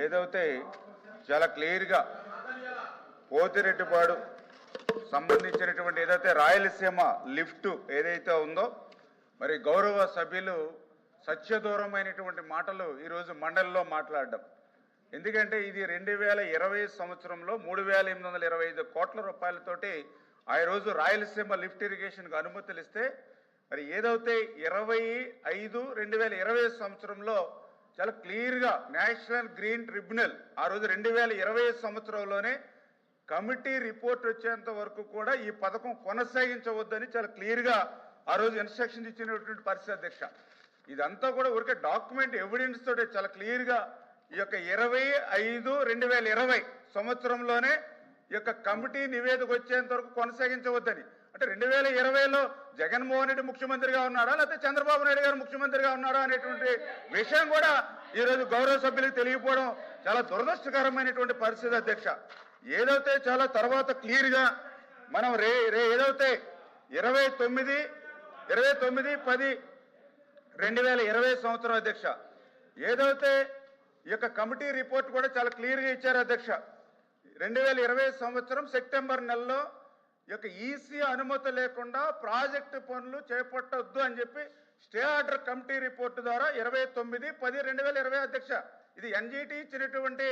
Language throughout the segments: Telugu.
ఏదైతే చాలా క్లియర్గా పోతిరెడ్డిపాడు సంబంధించినటువంటి ఏదైతే రాయలసీమ లిఫ్ట్ ఏదైతే ఉందో మరి గౌరవ సభ్యులు సత్యదూరమైనటువంటి మాటలు ఈరోజు మండలిలో మాట్లాడడం. ఎందుకంటే ఇది 2020 సంవత్సరంలో 3,825 కోట్ల రూపాయలతోటి ఆ రోజు రాయలసీమ లిఫ్ట్ ఇరిగేషన్కు అనుమతులు ఇస్తే మరి ఏదైతే 25/5/2020 సంవత్సరంలో చాలా క్లియర్గా నేషనల్ గ్రీన్ ట్రిబ్యునల్ ఆ రోజు 2020 సంవత్సరంలోనే కమిటీ రిపోర్ట్ వచ్చేంత వరకు కూడా ఈ పథకం కొనసాగించవద్దని చాలా క్లియర్గా ఆ రోజు ఇన్స్ట్రక్షన్ ఇచ్చినటువంటి పరిస్థితి అధ్యక్ష. ఇదంతా కూడా ఊరికే డాక్యుమెంట్ ఎవిడెన్స్ తోటే చాలా క్లియర్గా ఈ యొక్క 25/5/2020 సంవత్సరంలోనే ఈ యొక్క కమిటీ నివేదిక వచ్చేంత వరకు కొనసాగించవద్దని. అంటే 2020లో జగన్మోహన్ రెడ్డి ముఖ్యమంత్రిగా ఉన్నాడా లేకపోతే చంద్రబాబు నాయుడు గారు ముఖ్యమంత్రిగా ఉన్నాడా అనేటువంటి విషయం కూడా ఈరోజు గౌరవ సభ్యులకు తెలియకపోవడం చాలా దురదృష్టకరమైనటువంటి పరిస్థితి అధ్యక్ష. ఏదైతే చాలా తర్వాత క్లియర్గా మనం ఏదైతే 29/10/2020 సంవత్సరం అధ్యక్ష ఏదైతే ఈ యొక్క కమిటీ రిపోర్ట్ కూడా చాలా క్లియర్గా ఇచ్చారు అధ్యక్ష. 2020 సంవత్సరం సెప్టెంబర్ నెలలో ఈ యొక్క ఈసీ అనుమతి లేకుండా ప్రాజెక్టు పనులు చేపట్టొద్దు అని చెప్పి స్టే ఆర్డర్ కమిటీ రిపోర్టు ద్వారా 29/10/2020 అధ్యక్ష. ఇది ఎన్జిటి ఇచ్చినటువంటి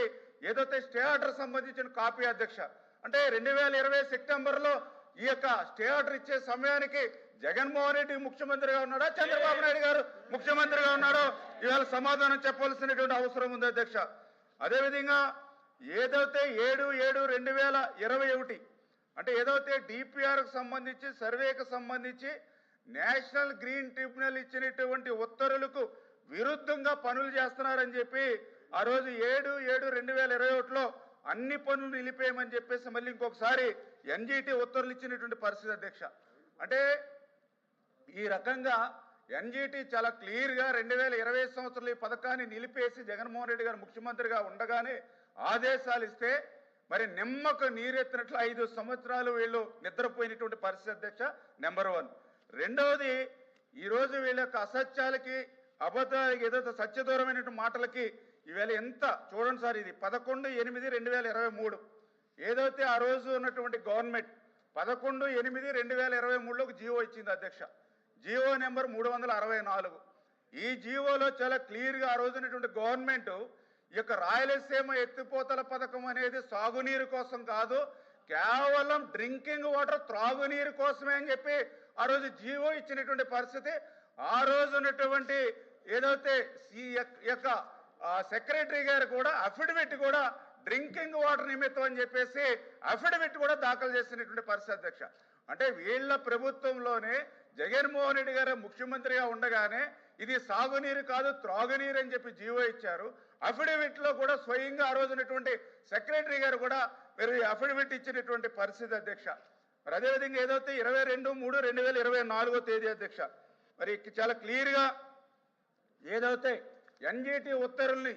ఏదైతే స్టే ఆర్డర్ సంబంధించిన కాపీ అధ్యక్ష. అంటే 2020 సెప్టెంబర్లో ఈ యొక్క స్టే ఆర్డర్ ఇచ్చే సమయానికి జగన్మోహన్ రెడ్డి ముఖ్యమంత్రిగా ఉన్నాడా చంద్రబాబు నాయుడు గారు ముఖ్యమంత్రిగా ఉన్నాడో ఇవాళ సమాధానం చెప్పవలసినటువంటి అవసరం ఉంది అధ్యక్ష. అదేవిధంగా ఏదైతే 7/7/2021 అంటే ఏదైతే డిపిఆర్కు సంబంధించి సర్వేకు సంబంధించి నేషనల్ గ్రీన్ ట్రిబ్యునల్ ఇచ్చినటువంటి ఉత్తర్వులకు విరుద్ధంగా పనులు చేస్తున్నారని చెప్పి ఆ రోజు 7/7/2021లో అన్ని పనులు నిలిపేయమని చెప్పేసి మళ్ళీ ఇంకొకసారి ఎన్జిటి ఉత్తర్వులు ఇచ్చినటువంటి పరిస్థితి అధ్యక్ష. అంటే ఈ రకంగా ఎన్జిటి చాలా క్లియర్గా 2020 సంవత్సరంలో ఈ పథకాన్ని నిలిపేసి జగన్మోహన్ రెడ్డి గారు ముఖ్యమంత్రిగా ఉండగానే ఆదేశాలు ఇస్తే మరి నిమ్మకు నీరెత్తినట్లు 5 సంవత్సరాలు వీళ్ళు నిద్రపోయినటువంటి పరిస్థితి అధ్యక్ష. నెంబర్ 1. రెండవది ఈరోజు వీళ్ళ యొక్క అసత్యాలకి అబద్ధాలకి ఏదైతే సత్యదూరమైనటువంటి మాటలకి ఈవేళ ఎంత చూడండి సార్. ఇది 11/8/2023 ఏదైతే ఆ రోజు ఉన్నటువంటి గవర్నమెంట్ 11/8/2023లోకి జీవో ఇచ్చింది అధ్యక్ష. GO number 364. ఈ జీవోలో చాలా క్లియర్గా ఆ రోజు ఉన్నటువంటి గవర్నమెంట్ ఈ యొక్క రాయలసీమ ఎత్తిపోతల పథకం అనేది సాగునీరు కోసం కాదు, కేవలం డ్రింకింగ్ వాటర్ త్రాగునీరు కోసమే అని చెప్పి ఆ రోజు జీవో ఇచ్చినటువంటి పరిస్థితి. ఆ రోజు ఉన్నటువంటి ఏదైతే యొక్క సెక్రటరీ గారు కూడా అఫిడవిట్ కూడా డ్రింకింగ్ వాటర్ నిమిత్తం అని చెప్పేసి అఫిడవిట్ కూడా దాఖలు చేసినటువంటి పరిస్థితి అధ్యక్ష. అంటే వీళ్ళ ప్రభుత్వంలోనే జగన్మోహన్ రెడ్డి గారు ముఖ్యమంత్రిగా ఉండగానే ఇది సాగునీరు కాదు త్రాగునీరు అని చెప్పి జీవో ఇచ్చారు. అఫిడవిట్లో కూడా స్వయంగా ఆ రోజు ఉన్నటువంటి సెక్రటరీ గారు కూడా మీరు అఫిడవిట్ ఇచ్చినటువంటి పరిస్థితి అధ్యక్ష. మరి అదేవిధంగా ఏదైతే 22/3/2024 అధ్యక్ష మరి చాలా క్లియర్గా ఏదైతే ఎన్జిటి ఉత్తర్వుల్ని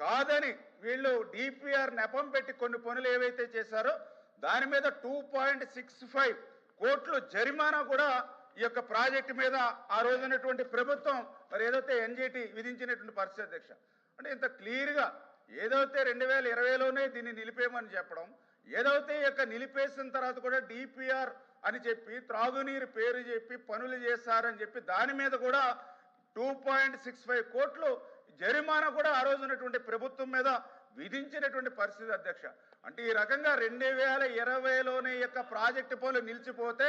కాదని వీళ్ళు డిపిఆర్ నెపం పెట్టి కొన్ని పనులు ఏవైతే చేశారో దాని మీద 2.65 కోట్లు జరిమానా కూడా ఈ యొక్క ప్రాజెక్టు మీద ఆ రోజునటువంటి ప్రభుత్వం మరి ఏదైతే ఎన్జిటి విధించినటువంటి పరిస్థితి అధ్యక్ష. అంటే ఇంత క్లియర్గా ఏదైతే 2020లోనే దీన్ని నిలిపేయమని చెప్పడం, ఏదైతే ఈ యొక్క నిలిపేసిన తర్వాత కూడా డిపిఆర్ అని చెప్పి త్రాగునీరు పేరు చెప్పి పనులు చేశారని చెప్పి దాని మీద కూడా 2.65 కోట్లు జరిమానా కూడా ఆ రోజు ఉన్నటువంటి ప్రభుత్వం మీద విధించినటువంటి పరిస్థితి అధ్యక్ష. అంటే ఈ రకంగా 2020లోనే యొక్క ప్రాజెక్టు పనులు నిలిచిపోతే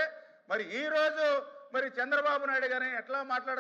మరి ఈ రోజు మరి చంద్రబాబు నాయుడు గారిని ఎట్లా మాట్లాడతారు?